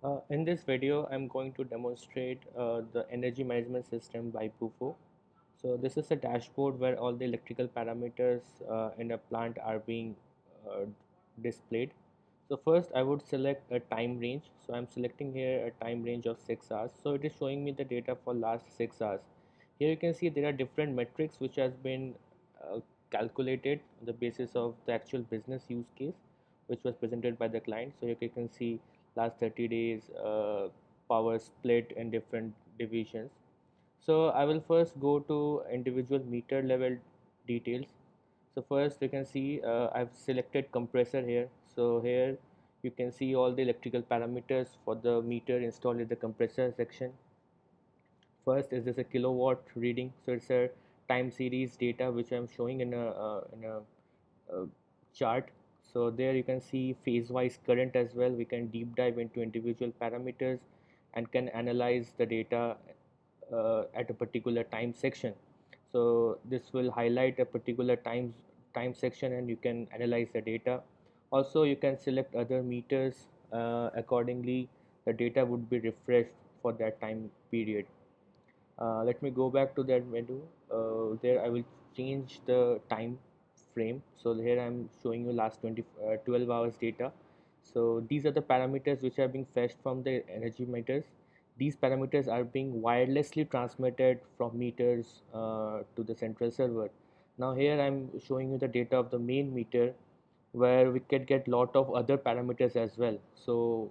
In this video, I'm going to demonstrate the energy management system by Bufo. So this is a dashboard where all the electrical parameters in a plant are being uh, displayed. So first I would select a time range. So I'm selecting here a time range of 6 hours. So it is showing me the data for last 6 hours. Here you can see there are different metrics which has been calculated on the basis of the actual business use case which was presented by the client. So here you can see last 30 days power split in different divisions. So I will first go to individual meter level details. So first you can see I've selected compressor here. So here you can see all the electrical parameters for the meter installed in the compressor section. First is this a kilowatt reading. So it's a time series data which I'm showing in a chart. So there you can see phase wise current as well. We can deep dive into individual parameters and can analyze the data at a particular time section. So this will highlight a particular time section and you can analyze the data. Also you can select other meters accordingly. The data would be refreshed for that time period. Let me go back to that menu. There I will change the time frame. So here I'm showing you last 12 hours data. So these are the parameters which are being fetched from the energy meters. These parameters are being wirelessly transmitted from meters to the central server. Now here I'm showing you the data of the main meter where we can get lot of other parameters as well. So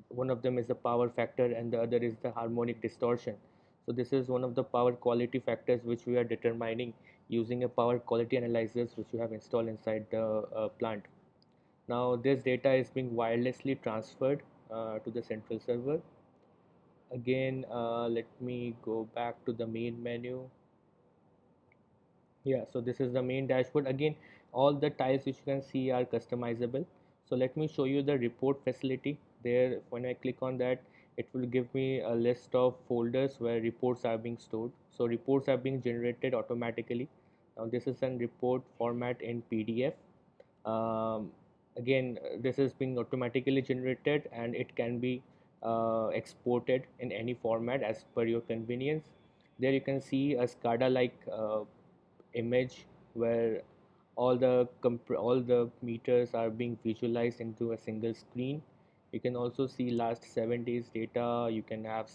one of them is the power factor and the other is the harmonic distortion. So this is one of the power quality factors which we are determining using a power quality analyzers which we have installed inside the plant. Now this data is being wirelessly transferred to the central server. Again, let me go back to the main menu. Yeah, so this is the main dashboard. Again, all the tiles which you can see are customizable. So let me show you the report facility. There, when I click on that, it will give me a list of folders where reports are being stored. So reports are being generated automatically. Now this is a report format in PDF. um, Again, this is being automatically generated and it can be exported in any format as per your convenience. There you can see a SCADA like image where all the meters are being visualized into a single screen. You can also see last 7 days data. You can have